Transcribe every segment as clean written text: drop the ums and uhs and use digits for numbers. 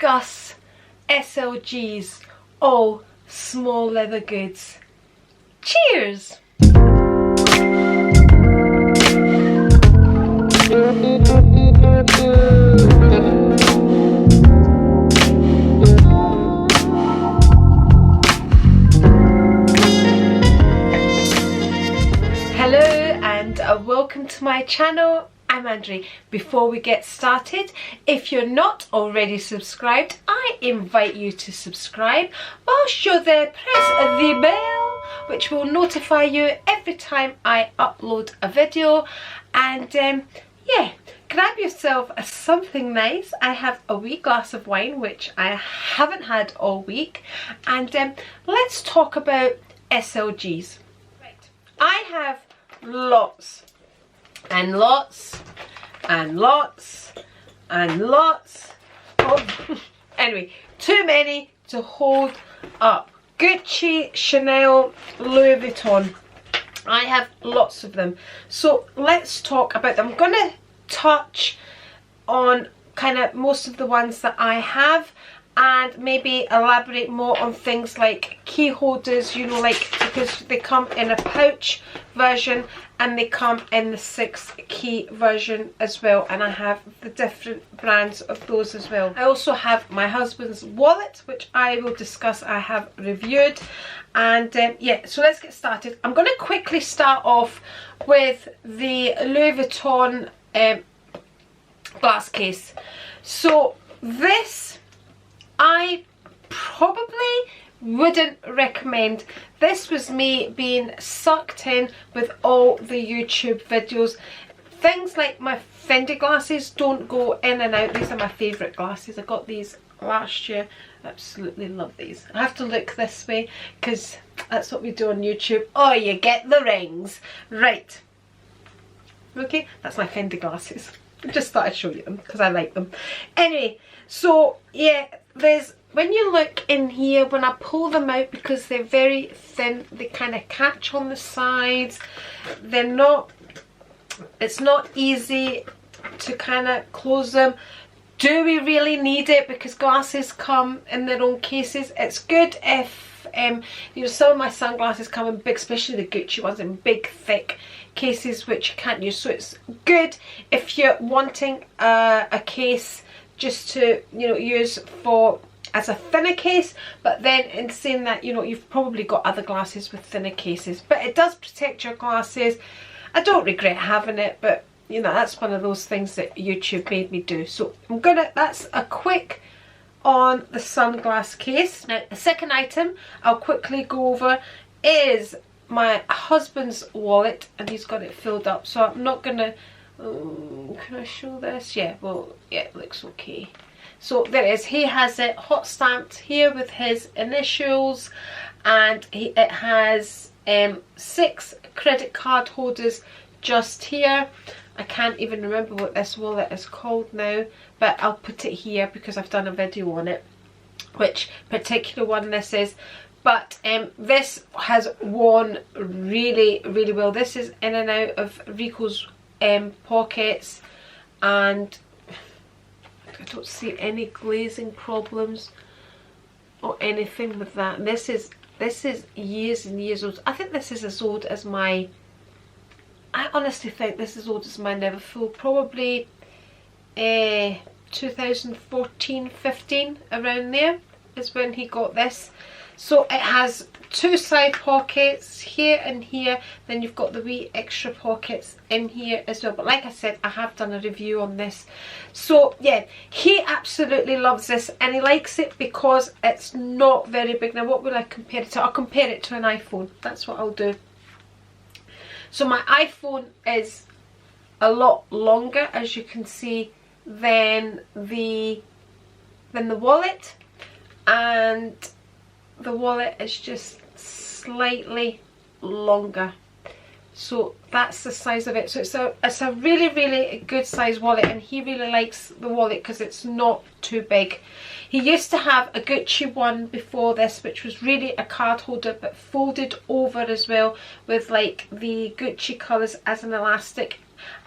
discuss SLGs, all small leather goods. Cheers! Hello and welcome to my channel. I'm Andri. Before we get started, if you're not already subscribed, I invite you to subscribe. Whilst you're there, press the bell, which will notify you every time I upload a video. And yeah, grab yourself something nice. I have a wee glass of wine, which I haven't had all week. And let's talk about SLGs. Right, I have lots and lots and lots and lots of anyway, too many to hold up. Gucci, Chanel, Louis Vuitton, I have lots of them, so let's talk about them. I'm gonna touch on kind of most of the ones that I have and maybe elaborate more on things like key holders, you know, like, because they come in a pouch version and they come in the 6 key version as well, and I have the different brands of those as well. I also have my husband's wallet, which I will discuss, I have reviewed. And yeah, so let's get started. I'm going to quickly start off with the Louis Vuitton glass case. So this I probably wouldn't recommend. This was me being sucked in with all the YouTube videos. Things like my Fendi glasses don't go in and out. These are my favourite glasses. I got these last year. Absolutely love these. I have to look this way because that's what we do on YouTube. Oh, you get the rings. Right. Okay, that's my Fendi glasses. I just thought I'd show you them because I like them. Anyway, so yeah, there's, when you look in here, when I pull them out, because they're very thin, they kind of catch on the sides. They're not, it's not easy to kind of close them. Do we really need it? Because glasses come in their own cases. It's good if, you know, some of my sunglasses come in big, especially the Gucci ones, in big, thick cases, which you can't use. So it's good if you're wanting a case just to, you know, use for as a thinner case. But then in saying that, you know, you've probably got other glasses with thinner cases, but it does protect your glasses. I don't regret having it, but you know, that's one of those things that YouTube made me do. So I'm gonna, that's a quick on the sunglass case. Now the second item I'll quickly go over is my husband's wallet, and he's got it filled up, so I'm not gonna, can I show this? Yeah, well, yeah, it looks okay. So there it is. He has it hot stamped here with his initials, and it has 6 credit card holders just here. I can't even remember what this wallet is called now, but I'll put it here because I've done a video on it, which particular one this is. But this has worn really, really well. This is in and out of Rico's pockets, and I don't see any glazing problems or anything with that. And this is years and years old. I think this is as old as my, I honestly think this is as old as my Neverfull, probably 2014-15, around there is when he got this. So it has 2 side pockets here and here, then you've got the wee extra pockets in here as well. But like I said, I have done a review on this. So yeah, he absolutely loves this, and he likes it because it's not very big. Now what will I compare it to? I'll compare it to an iPhone. That's what I'll do. So my iPhone is a lot longer, as you can see, than the wallet, and the wallet is just slightly longer. So that's the size of it. So it's a really, really good size wallet, and he really likes the wallet because it's not too big. He used to have a Gucci one before this, which was really a card holder but folded over as well, with like the Gucci colours as an elastic.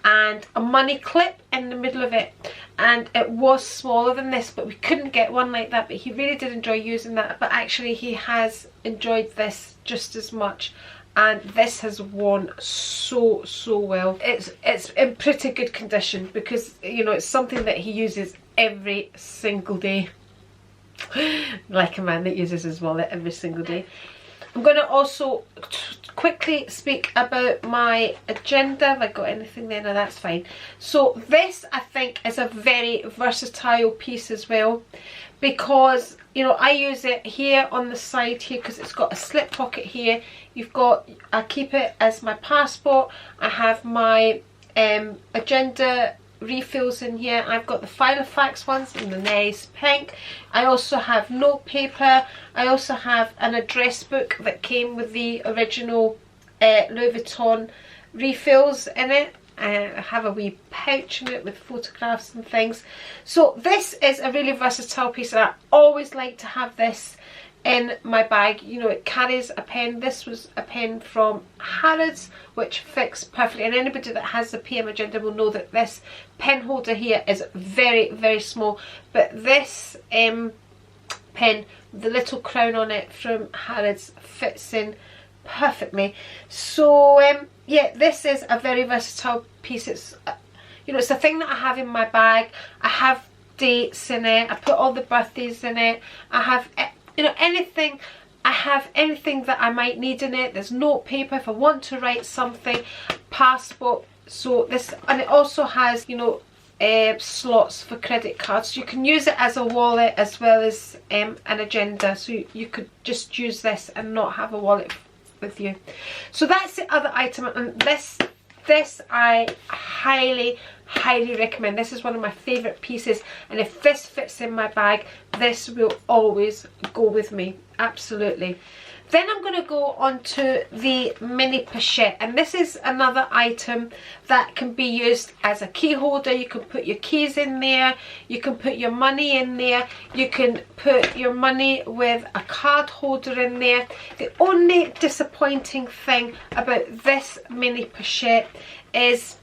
and a money clip in the middle of it, and it was smaller than this, but we couldn't get one like that. But he really did enjoy using that, but actually he has enjoyed this just as much, and this has worn so well. It's in pretty good condition because, you know, it's something that he uses every single day. Like a man that uses his wallet every single day. I'm going to also quickly speak about my agenda. Have I got anything there? No, that's fine. So this, I think, is a very versatile piece as well, because, you know, I use it here on the side here because it's got a slip pocket here. I keep it as my passport. I have my agenda refills in here. I've got the Filofax ones in the nice pink. I also have note paper. I also have an address book that came with the original Louboutin refills in it. I have a wee pouch in it with photographs and things. So this is a really versatile piece, and I always like to have this in my bag. You know, it carries a pen. This was a pen from HAZE, which fits perfectly, and anybody that has the PM agenda will know that this pen holder here is very small, but this pen, the little crown on it from HAZE, fits in perfectly. So yeah, this is a very versatile piece. It's you know, it's a thing that I have in my bag. I have dates in it. I put all the birthdays in it. I have, you know, anything. I have anything that I might need in it. There's note paper if I want to write something, passport. So this, and it also has, you know, slots for credit cards. So you can use it as a wallet as well as an agenda. So you could just use this and not have a wallet with you. So that's the other item, and this I highly recommend. This is one of my favorite pieces, and if this fits in my bag, this will always go with me, absolutely. Then I'm going to go on to the mini pochette, and this is another item that can be used as a key holder. You can put your keys in there, you can put your money in there, you can put your money with a card holder in there. The only disappointing thing about this mini pochette is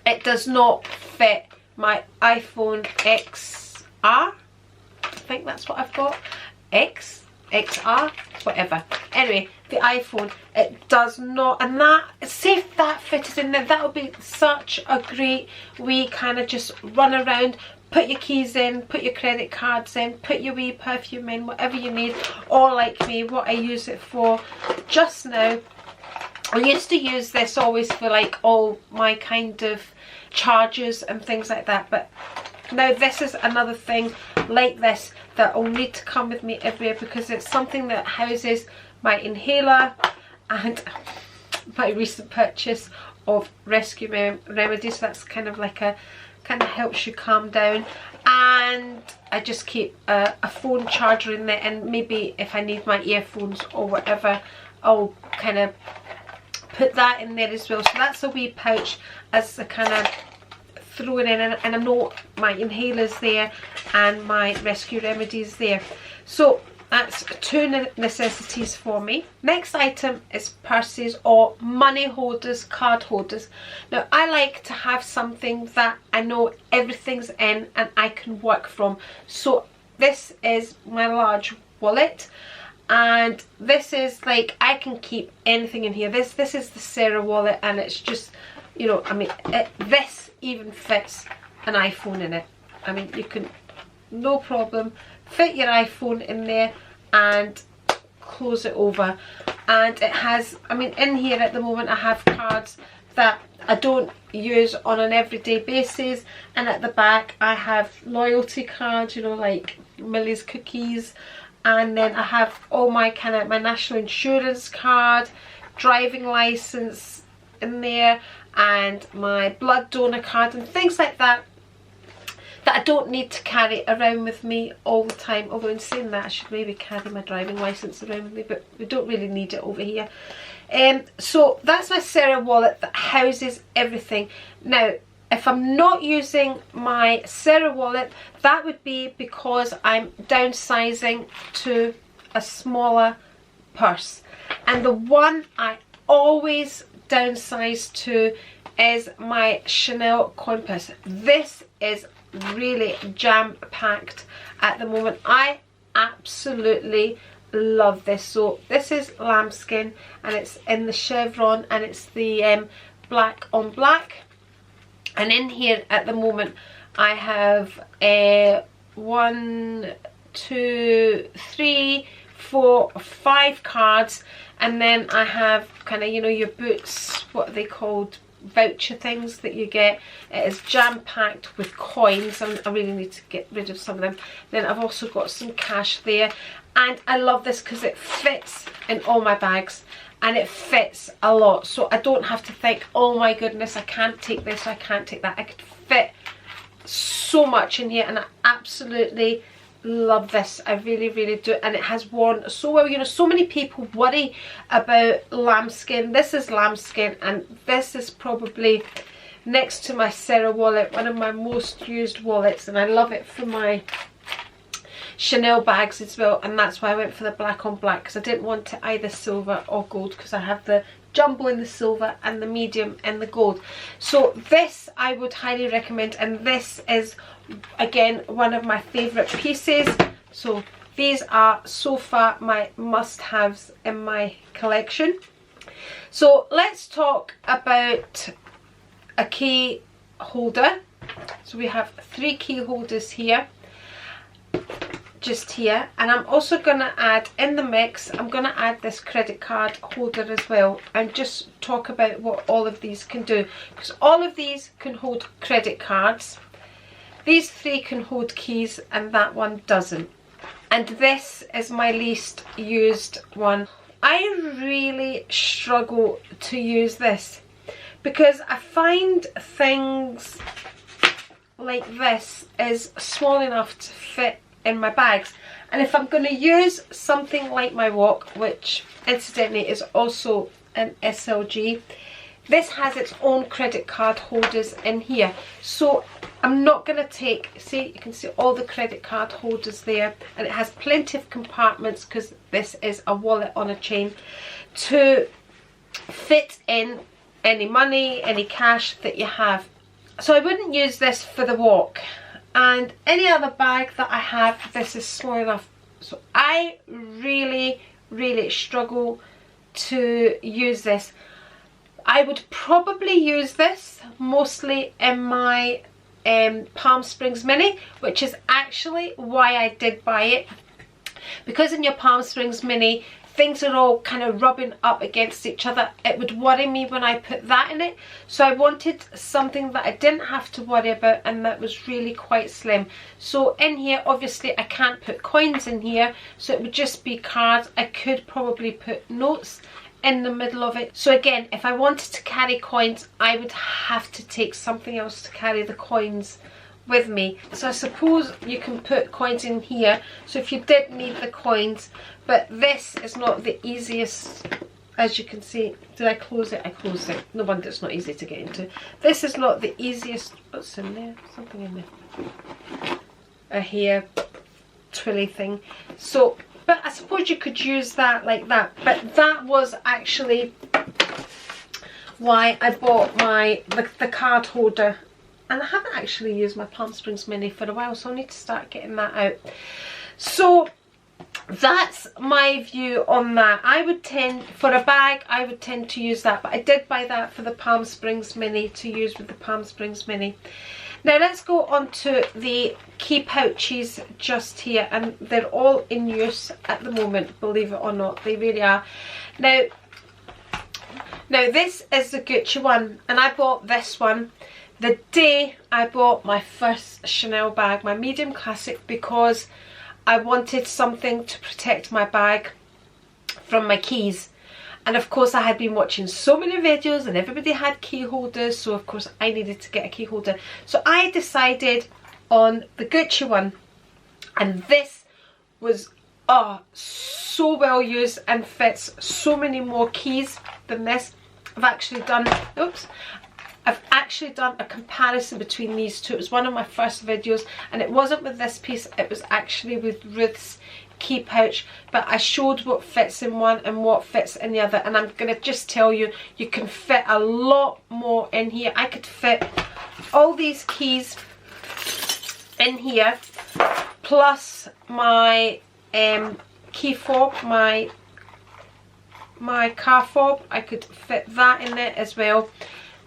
it does not fit my iPhone XR. I think that's what I've got. XR, whatever. Anyway, the iPhone, it does not, and that, see if that fitted in there, that would be such a great wee kind of just run around, put your keys in, put your credit cards in, put your wee perfume in, whatever you need. Or like me, what I use it for just now, I used to use this always for like all my kind of chargers and things like that, but now this is another thing like this that will need to come with me everywhere, because it's something that houses my inhaler and my recent purchase of Rescue Remedies. So that's kind of like a, kind of helps you calm down, and I just keep a phone charger in there, and maybe if I need my earphones or whatever, I'll kind of put that in there as well. So that's a wee pouch as a kind of throw it in, and I know my inhalers there and my Rescue Remedies there. So that's two necessities for me. Next item is purses or money holders, card holders. Now I like to have something that I know everything's in and I can work from. So this is my large wallet, and this is like, I can keep anything in here. This is the Sarah wallet, and it's just, you know, I mean, this even fits an iPhone in it. I mean, you can, no problem, fit your iPhone in there and close it over. And it has, I mean, in here at the moment I have cards that I don't use on an everyday basis, and at the back I have loyalty cards, you know, like Millie's Cookies, and then I have all my kind of, my national insurance card, driving license in there, and my blood donor card and things like that that I don't need to carry around with me all the time. Although in saying that, I should maybe carry my driving license around with me, but we don't really need it over here. So that's my Sarah wallet that houses everything. Now if I'm not using my Sarah wallet, that would be because I'm downsizing to a smaller purse, and the one I always downsized to is my Chanel coin purse. This is really jam-packed at the moment. I absolutely love this. So this is lambskin, and it's in the chevron, and it's the black on black. And in here at the moment I have 1, 2, 3, 4, 5 cards, and then I have kind of, you know, your Boots, what are they called, voucher things that you get. It is jam-packed with coins, and I really need to get rid of some of them. Then I've also got some cash there, and I love this because it fits in all my bags, and it fits a lot, so I don't have to think, oh my goodness, I can't take this, I can't take that. I could fit so much in here, and I absolutely love this. I really do. And it has worn so well. You know, so many people worry about lambskin. This is lambskin, and this is probably, next to my Sarah wallet, one of my most used wallets, and I love it for my Chanel bags as well. And that's why I went for the black on black, because I didn't want it either silver or gold, because I have the jumbo in the silver and the medium in the gold. So this I would highly recommend, and this is again one of my favorite pieces. So these are so far my must-haves in my collection. So let's talk about a key holder. So we have 3 key holders here, just here, and I'm also going to add in the mix, I'm going to add this credit card holder as well, and just talk about what all of these can do, because all of these can hold credit cards, these 3 can hold keys, and that one doesn't. And this is my least used one. I really struggle to use this because I find things like this is small enough to fit in my bags, and if I'm going to use something like my wok, which incidentally is also an SLG, this has its own credit card holders in here. So I'm not going to take, see, you can see all the credit card holders there, and it has plenty of compartments because this is a wallet on a chain to fit in any money, any cash that you have. So I wouldn't use this for the wok. And any other bag that I have, this is small enough. So I really struggle to use this. I would probably use this mostly in my Palm Springs Mini, which is actually why I did buy it. Because in your Palm Springs Mini, things are all kind of rubbing up against each other. It would worry me when I put that in it. So I wanted something that I didn't have to worry about, and that was really quite slim. So in here, obviously I can't put coins in here, so it would just be cards. I could probably put notes in the middle of it. So again, if I wanted to carry coins, I would have to take something else to carry the coins with me. So I suppose you can put coins in here, so if you did need the coins, but this is not the easiest, as you can see. Did I close it? I closed it. No wonder it's not easy to get into. This is not the easiest. What's in there? Something in there. A hair twilly thing. So, but I suppose you could use that like that. But that was actually why I bought the card holder. And I haven't actually used my Palm Springs Mini for a while, so I need to start getting that out. So that's my view on that. I would tend, for a bag, I would tend to use that. But I did buy that for the Palm Springs Mini to use with the Palm Springs Mini. Now let's go on to the key pouches just here. And they're all in use at the moment, believe it or not. They really are. Now this is the Gucci one. And I bought this one the day I bought my first Chanel bag, my medium classic, because I wanted something to protect my bag from my keys. And of course I had been watching so many videos and everybody had key holders, so of course I needed to get a key holder. So I decided on the Gucci one, and this was so well used and fits so many more keys than this. I've actually done, oops, I've actually done a comparison between these two. It was one of my first videos, and it wasn't with this piece, it was actually with Ruth's key pouch, but I showed what fits in one and what fits in the other, and I'm gonna just tell you, you can fit a lot more in here. I could fit all these keys in here, plus my key fob, my car fob. I could fit that in there as well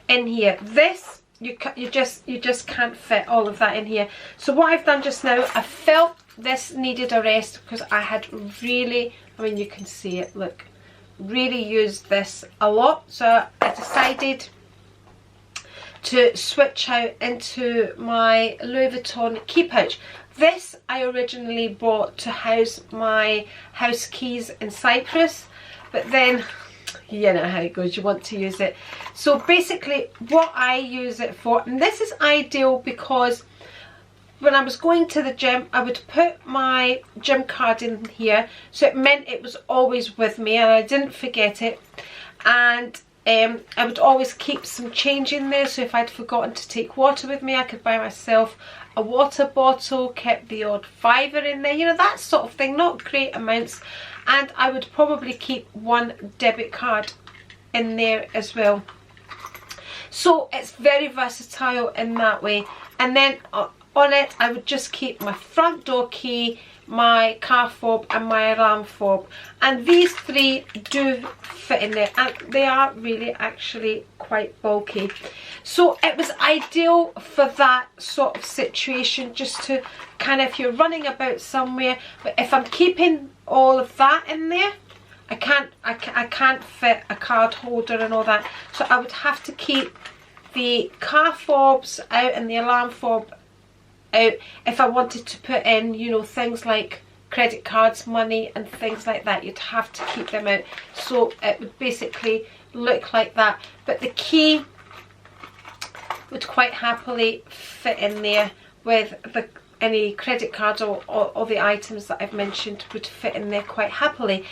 in here. This you just can't fit all of that in here. So what I've done just now, I felt this needed a rest because I had really, I mean you can see it, look, really used this a lot. So I decided to switch out into my Louis Vuitton key pouch. This I originally bought to house my house keys in Cyprus, but then you know how it goes, you want to use it. So basically what I use it for, and this is ideal because when I was going to the gym, I would put my gym card in here, so it meant it was always with me and I didn't forget it. And I would always keep some change in there, so if I'd forgotten to take water with me, I could buy myself a water bottle, kept the odd fiver in there, you know, that sort of thing, not great amounts. And I would probably keep one debit card in there as well. So it's very versatile in that way. And then on it I would just keep my front door key, my car fob and my alarm fob, and these three do fit in there, and they are really actually quite bulky. So it was ideal for that sort of situation, just to kind of, if you're running about somewhere. But if I'm keeping all of that in there, I can't fit a card holder and all that, so I would have to keep the car fobs out and the alarm fob out if I wanted to put in, you know, things like credit cards, money and things like that. You'd have to keep them out, so it would basically look like that. But the key would quite happily fit in there with any credit cards or the items that I've mentioned would fit in there quite happily.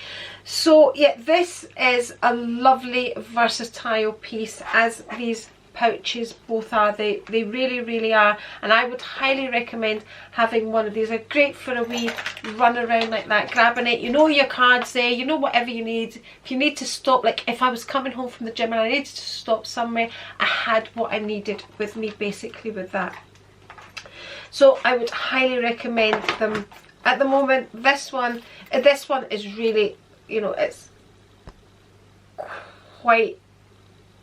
So yeah, this is a lovely versatile piece, as these pouches both are. They really are, and I would highly recommend having one of these. They're great for a wee run around like that, grabbing it, you know, your cards there, you know, whatever you need. If you need to stop, like if I was coming home from the gym and I needed to stop somewhere, I had what I needed with me basically with that. So I would highly recommend them. At the moment, this one is really, you know, it's quite,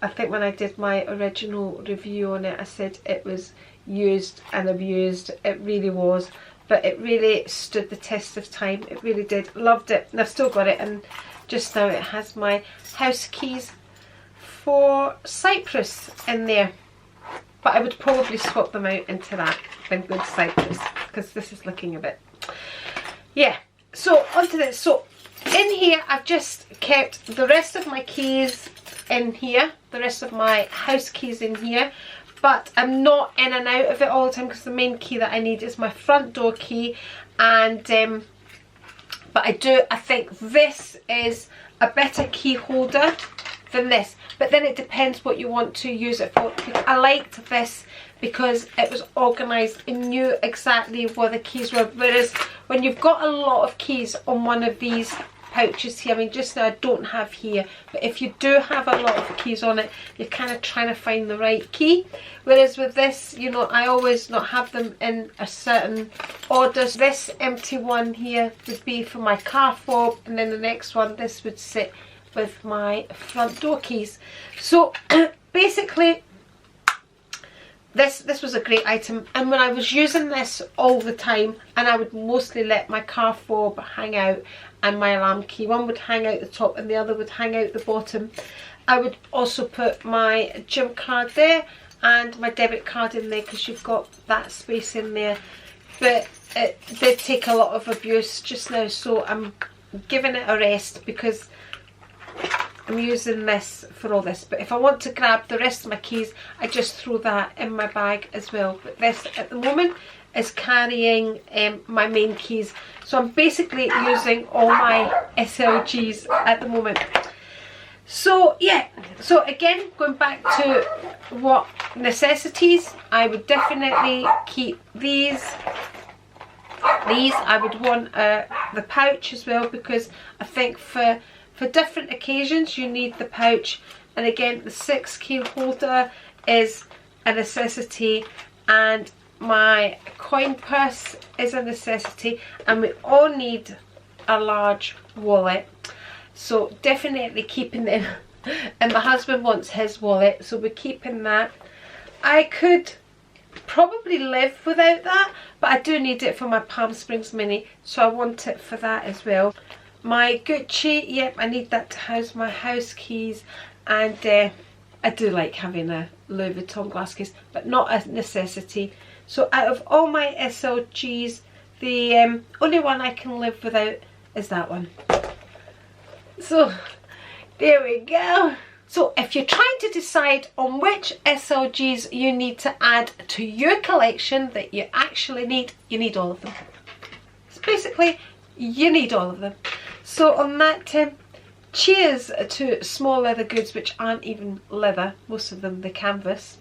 I think when I did my original review on it, I said it was used and abused. It really was, but it really stood the test of time. It really did. Loved it, and I've still got it, and just now it has my house keys for Cyprus in there. But I would probably swap them out into that when good Cyprus, because this is looking a bit, yeah. So onto this. So in here I've just kept the rest of my keys in here, the rest of my house keys in here, but I'm not in and out of it all the time because the main key that I need is my front door key. And but I think this is a better key holder than this, but then it depends what you want to use it for. I liked this because it was organised and knew exactly where the keys were, whereas when you've got a lot of keys on one of these pouches here, I mean just now I don't have here, but if you do have a lot of keys on it, you're kind of trying to find the right key, whereas with this, you know, I always not have them in a certain order. So this empty one here would be for my car fob, and then the next one, this would sit with my front door keys. So basically this was a great item, and when I was using this all the time, and I would mostly let my car fob hang out and my alarm key, one would hang out the top and the other would hang out the bottom. I would also put my gym card there and my debit card in there because you've got that space in there, but it did take a lot of abuse just now, so I'm giving it a rest because I'm using this for all this. But if I want to grab the rest of my keys, I just throw that in my bag as well. But this at the moment is carrying my main keys, so I'm basically using all my SLGs at the moment. So yeah, so again, going back to what necessities, I would definitely keep these. I would want the pouch as well, because I think for different occasions you need the pouch. And again, the 6 key holder is a necessity, and my coin purse is a necessity, and we all need a large wallet. So definitely keeping them. And my husband wants his wallet, so we're keeping that. I could probably live without that, but I do need it for my Palm Springs mini, so I want it for that as well. My Gucci, yep, I need that to house my house keys, and I do like having a Louis Vuitton glass case, but not a necessity. So out of all my SLGs, the only one I can live without is that one. So there we go. So if you're trying to decide on which SLGs you need to add to your collection that you actually need, you need all of them. So basically, you need all of them. So on that, cheers to small leather goods which aren't even leather, most of them the canvas.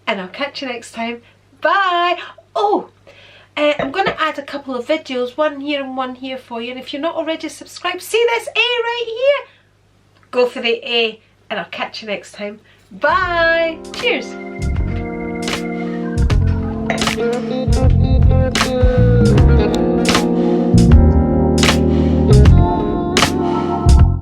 And I'll catch you next time. Bye! Oh! I'm going to add a couple of videos, one here and one here for you, and if you're not already subscribed, see this A right here? Go for the A, and I'll catch you next time. Bye! Cheers!